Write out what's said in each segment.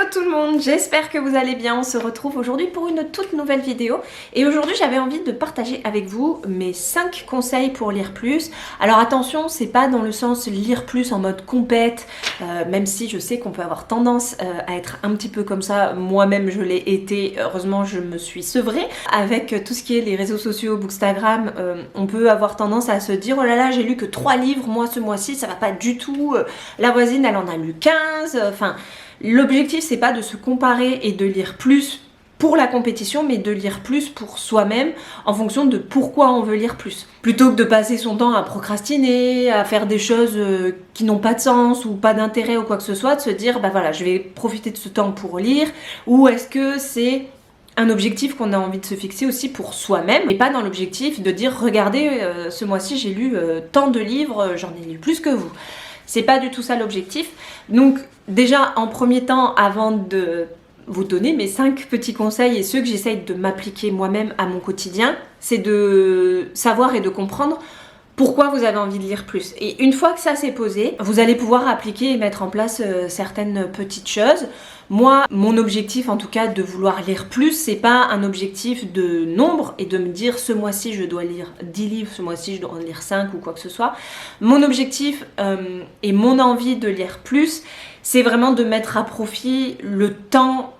tout le monde, j'espère que vous allez bien. On se retrouve aujourd'hui pour une toute nouvelle vidéo. Et aujourd'hui j'avais envie de partager avec vous mes 5 conseils pour lire plus. Alors attention, c'est pas dans le sens lire plus en mode compète, même si je sais qu'on peut avoir tendance à être un petit peu comme ça. Moi-même je l'ai été, heureusement je me suis sevrée. Avec tout ce qui est les réseaux sociaux, Bookstagram, on peut avoir tendance à se dire oh là là, j'ai lu que 3 livres moi ce mois-ci, ça va pas du tout. La voisine elle en a lu 15, enfin... L'objectif c'est pas de se comparer et de lire plus pour la compétition, mais de lire plus pour soi-même en fonction de pourquoi on veut lire plus. Plutôt que de passer son temps à procrastiner, à faire des choses qui n'ont pas de sens ou pas d'intérêt ou quoi que ce soit, de se dire bah voilà, je vais profiter de ce temps pour lire, ou est-ce que c'est un objectif qu'on a envie de se fixer aussi pour soi-même et pas dans l'objectif de dire regardez ce mois-ci j'ai lu tant de livres, j'en ai lu plus que vous. C'est pas du tout ça l'objectif. Donc déjà en premier temps, avant de vous donner mes 5 petits conseils et ceux que j'essaye de m'appliquer moi-même à mon quotidien, c'est de savoir et de comprendre pourquoi vous avez envie de lire plus. Et une fois que ça s'est posé, vous allez pouvoir appliquer et mettre en place certaines petites choses. Moi, mon objectif en tout cas de vouloir lire plus, c'est pas un objectif de nombre et de me dire ce mois-ci je dois lire 10 livres, ce mois-ci je dois en lire 5 ou quoi que ce soit. Mon objectif et mon envie de lire plus, c'est vraiment de mettre à profit le temps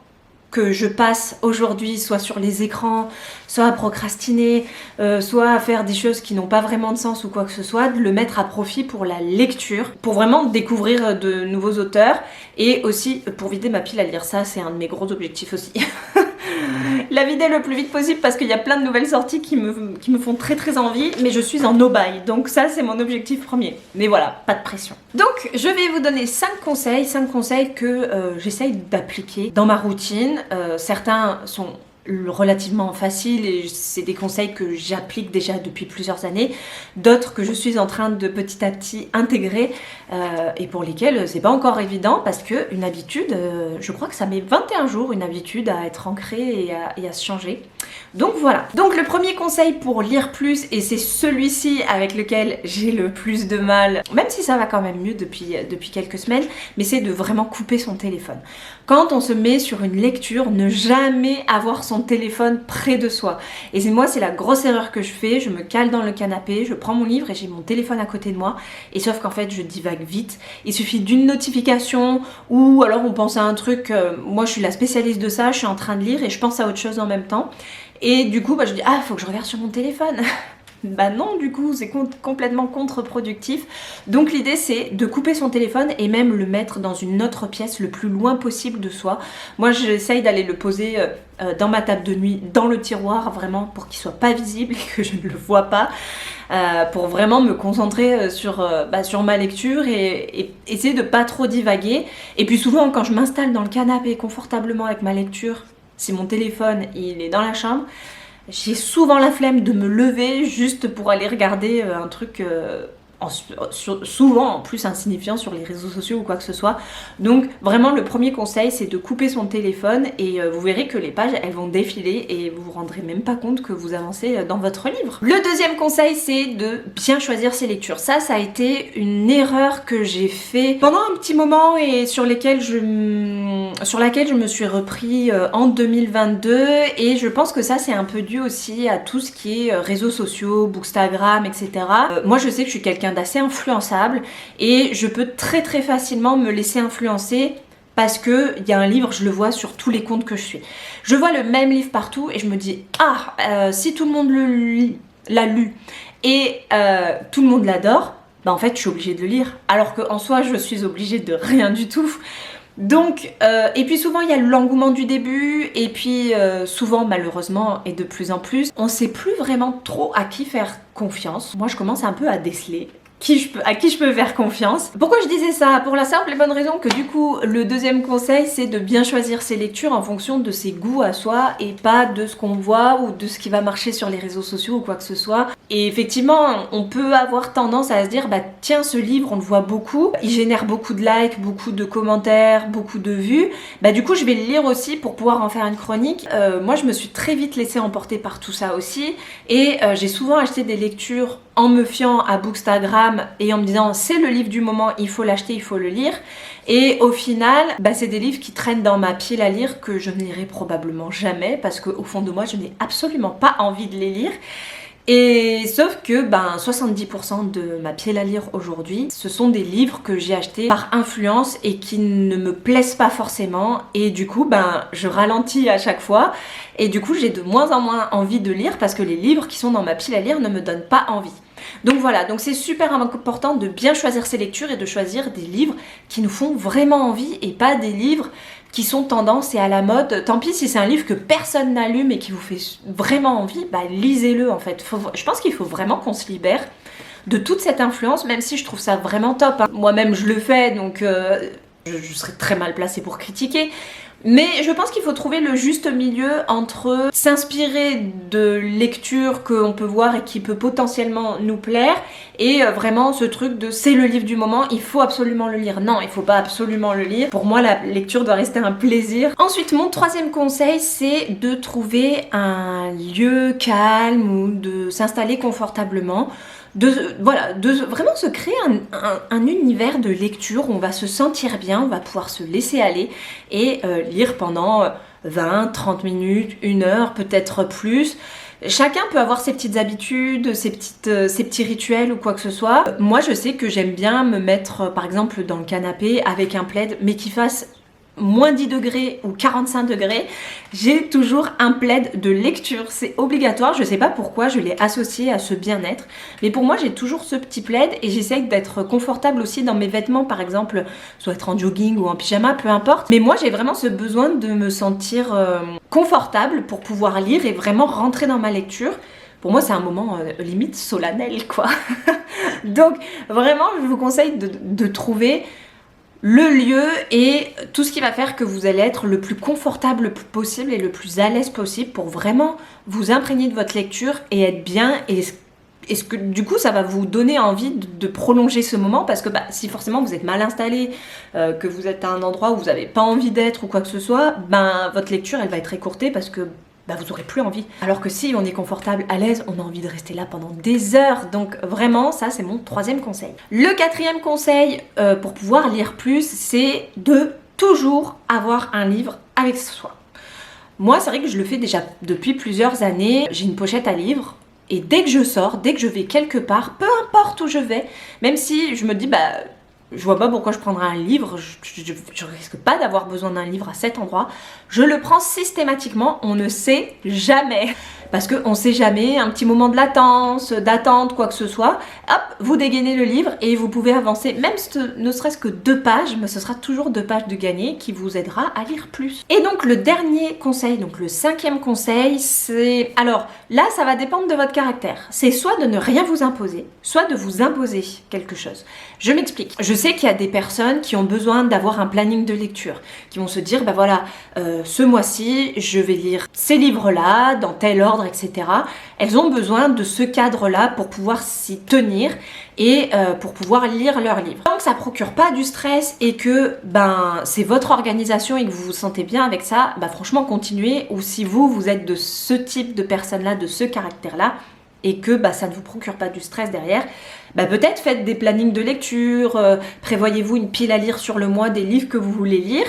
que je passe aujourd'hui, soit sur les écrans, soit à procrastiner, soit à faire des choses qui n'ont pas vraiment de sens ou quoi que ce soit, de le mettre à profit pour la lecture, pour vraiment découvrir de nouveaux auteurs et aussi pour vider ma pile à lire. Ça, c'est un de mes gros objectifs aussi. La vider le plus vite possible parce qu'il y a plein de nouvelles sorties qui me font très très envie, mais je suis en no-buy, donc ça c'est mon objectif premier. Mais voilà, pas de pression. Donc je vais vous donner 5 conseils que j'essaye d'appliquer dans ma routine. Certains sont relativement faciles et c'est des conseils que j'applique déjà depuis plusieurs années, d'autres que je suis en train de petit à petit intégrer et pour lesquels c'est pas encore évident parce que une habitude, je crois que ça met 21 jours une habitude à être ancrée et à se changer. Donc voilà. Donc le premier conseil pour lire plus, et c'est celui-ci avec lequel j'ai le plus de mal, même si ça va quand même mieux depuis quelques semaines, mais c'est de vraiment couper son téléphone. Quand on se met sur une lecture, ne jamais avoir son téléphone près de soi. Et c'est la grosse erreur que je fais, je me cale dans le canapé, je prends mon livre et j'ai mon téléphone à côté de moi, et sauf qu'en fait je divague vite. Il suffit d'une notification, ou alors on pense à un truc, moi je suis la spécialiste de ça, je suis en train de lire et je pense à autre chose en même temps. Et du coup, je dis, ah, faut que je regarde sur mon téléphone. Bah non, du coup, c'est complètement contre-productif. Donc l'idée, c'est de couper son téléphone et même le mettre dans une autre pièce le plus loin possible de soi. Moi, j'essaye d'aller le poser dans ma table de nuit, dans le tiroir, vraiment, pour qu'il soit pas visible et que je ne le vois pas. Pour vraiment me concentrer sur ma lecture et essayer de pas trop divaguer. Et puis souvent, quand je m'installe dans le canapé confortablement avec ma lecture, si mon téléphone il est dans la chambre, j'ai souvent la flemme de me lever juste pour aller regarder un truc souvent en plus insignifiant sur les réseaux sociaux ou quoi que ce soit. Donc vraiment le premier conseil c'est de couper son téléphone et vous verrez que les pages elles vont défiler et vous vous rendrez même pas compte que vous avancez dans votre livre. Le deuxième conseil c'est de bien choisir ses lectures. Ça a été une erreur que j'ai fait pendant un petit moment et sur laquelle je me suis repris en 2022 et je pense que ça c'est un peu dû aussi à tout ce qui est réseaux sociaux, Bookstagram, etc. Moi je sais que je suis quelqu'un d'assez influençable et je peux très très facilement me laisser influencer parce que il y a un livre, je le vois sur tous les comptes que je suis. Je vois le même livre partout et je me dis si tout le monde l'a lu et tout le monde l'adore, bah en fait je suis obligée de le lire alors qu'en soi je suis obligée de rien du tout. Donc, et puis souvent il y a l'engouement du début et puis souvent malheureusement et de plus en plus, on sait plus vraiment trop à qui faire confiance. Moi je commence un peu à déceler à qui je peux faire confiance. Pourquoi je disais ça? Pour la simple et bonne raison que du coup le deuxième conseil c'est de bien choisir ses lectures en fonction de ses goûts à soi et pas de ce qu'on voit ou de ce qui va marcher sur les réseaux sociaux ou quoi que ce soit. Et effectivement, on peut avoir tendance à se dire, bah tiens, ce livre, on le voit beaucoup, il génère beaucoup de likes, beaucoup de commentaires, beaucoup de vues, bah du coup je vais le lire aussi pour pouvoir en faire une chronique. Moi je me suis très vite laissée emporter par tout ça aussi, et j'ai souvent acheté des lectures en me fiant à Bookstagram et en me disant c'est le livre du moment, il faut l'acheter, il faut le lire. Et au final, bah, c'est des livres qui traînent dans ma pile à lire que je ne lirai probablement jamais parce qu'au fond de moi je n'ai absolument pas envie de les lire. Et sauf que 70% de ma pile à lire aujourd'hui, ce sont des livres que j'ai achetés par influence et qui ne me plaisent pas forcément, et du coup je ralentis à chaque fois, et du coup j'ai de moins en moins envie de lire parce que les livres qui sont dans ma pile à lire ne me donnent pas envie. Donc voilà, donc c'est super important de bien choisir ses lectures et de choisir des livres qui nous font vraiment envie et pas des livres qui sont tendance et à la mode. Tant pis si c'est un livre que personne n'allume et qui vous fait vraiment envie, lisez-le en fait. Je pense qu'il faut vraiment qu'on se libère de toute cette influence, même si je trouve ça vraiment top, hein. Moi-même je le fais, donc je serais très mal placée pour critiquer. Mais je pense qu'il faut trouver le juste milieu entre s'inspirer de lectures qu'on peut voir et qui peut potentiellement nous plaire, et vraiment ce truc de c'est le livre du moment, il faut absolument le lire. Non, il faut pas absolument le lire. Pour moi, la lecture doit rester un plaisir. Ensuite, mon troisième conseil, c'est de trouver un lieu calme ou de s'installer confortablement. De vraiment se créer un univers de lecture où on va se sentir bien, on va pouvoir se laisser aller et lire pendant 20, 30 minutes, 1 heure, peut-être plus. Chacun peut avoir ses petites habitudes, ses petits rituels ou quoi que ce soit. Moi, je sais que j'aime bien me mettre, par exemple, dans le canapé avec un plaid, mais qui fasse moins 10 degrés ou 45 degrés, j'ai toujours un plaid de lecture, c'est obligatoire. Je sais pas pourquoi je l'ai associé à ce bien-être, mais pour moi j'ai toujours ce petit plaid et j'essaye d'être confortable aussi dans mes vêtements, par exemple, soit être en jogging ou en pyjama, peu importe. Mais moi j'ai vraiment ce besoin de me sentir confortable pour pouvoir lire et vraiment rentrer dans ma lecture. Pour moi, c'est un moment limite solennel, quoi. Donc vraiment, je vous conseille de trouver le lieu et tout ce qui va faire que vous allez être le plus confortable possible et le plus à l'aise possible pour vraiment vous imprégner de votre lecture et être bien, et ce que du coup ça va vous donner envie de prolonger ce moment, parce que si forcément vous êtes mal installé, que vous êtes à un endroit où vous n'avez pas envie d'être ou quoi que ce soit, votre lecture elle va être écourtée parce que vous n'aurez plus envie. Alors que si on est confortable, à l'aise, on a envie de rester là pendant des heures. Donc vraiment, ça c'est mon troisième conseil. Le quatrième conseil pour pouvoir lire plus, c'est de toujours avoir un livre avec soi. Moi, c'est vrai que je le fais déjà depuis plusieurs années. J'ai une pochette à livres. Et dès que je sors, dès que je vais quelque part, peu importe où je vais, même si je me dis, je vois pas pourquoi je prendrais un livre, je risque pas d'avoir besoin d'un livre à cet endroit, je le prends systématiquement, on ne sait jamais. Parce qu'on sait jamais, un petit moment de latence, d'attente, quoi que ce soit, hop, vous dégainez le livre et vous pouvez avancer, même ne serait-ce que 2 pages, mais ce sera toujours 2 pages de gagné qui vous aidera à lire plus. Et donc le dernier conseil, donc le 5e conseil, c'est... Alors là, ça va dépendre de votre caractère. C'est soit de ne rien vous imposer, soit de vous imposer quelque chose. Je m'explique. Je sais qu'il y a des personnes qui ont besoin d'avoir un planning de lecture, qui vont se dire, voilà, ce mois-ci, je vais lire ces livres-là, dans tel ordre, etc. Elles ont besoin de ce cadre-là pour pouvoir s'y tenir et pour pouvoir lire leurs livres. Tant que ça procure pas du stress et que c'est votre organisation et que vous vous sentez bien avec ça, franchement continuez. Ou si vous êtes de ce type de personne-là, de ce caractère-là, et que ça ne vous procure pas du stress derrière, peut-être faites des plannings de lecture, prévoyez-vous une pile à lire sur le mois des livres que vous voulez lire.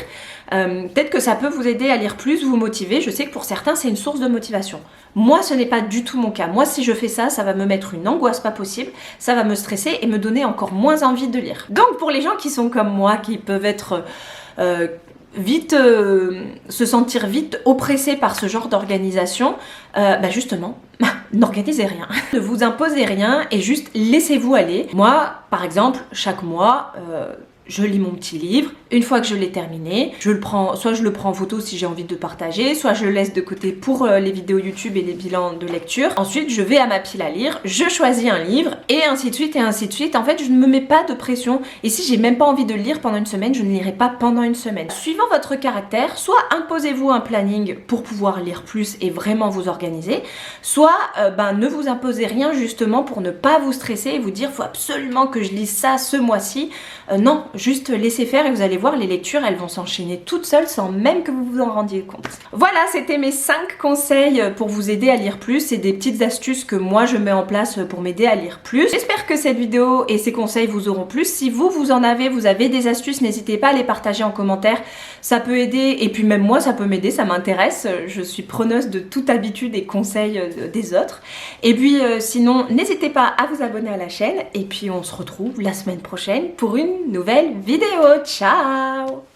Peut-être que ça peut vous aider à lire plus, vous motiver. Je sais que pour certains c'est une source de motivation. Moi ce n'est pas du tout mon cas. Moi si je fais ça, ça va me mettre une angoisse pas possible, ça va me stresser et me donner encore moins envie de lire. Donc pour les gens qui sont comme moi, qui peuvent être se sentir vite oppressés par ce genre d'organisation, justement, n'organisez rien. Ne vous imposez rien et juste laissez-vous aller. Moi, par exemple, chaque mois, je lis mon petit livre. Une fois que je l'ai terminé, soit je le prends en photo si j'ai envie de partager, soit je le laisse de côté pour les vidéos YouTube et les bilans de lecture. Ensuite, je vais à ma pile à lire, je choisis un livre et ainsi de suite et ainsi de suite. En fait, je ne me mets pas de pression et si j'ai même pas envie de le lire pendant une semaine, je ne lirai pas pendant une semaine. Suivant votre caractère, soit imposez-vous un planning pour pouvoir lire plus et vraiment vous organiser, soit ne vous imposez rien justement pour ne pas vous stresser et vous dire faut absolument que je lise ça ce mois-ci. Non, juste laissez faire et vous allez voir, les lectures elles vont s'enchaîner toutes seules sans même que vous vous en rendiez compte. Voilà, c'était mes 5 conseils pour vous aider à lire plus. C'est des petites astuces que moi je mets en place pour m'aider à lire plus. J'espère que cette vidéo et ces conseils vous auront plu. Si vous en avez, vous avez des astuces, n'hésitez pas à les partager en commentaire. Ça peut aider et puis même moi ça peut m'aider, ça m'intéresse. Je suis preneuse de toute habitude et conseils des autres. Et puis sinon, n'hésitez pas à vous abonner à la chaîne et puis on se retrouve la semaine prochaine pour une nouvelle vidéo. Ciao!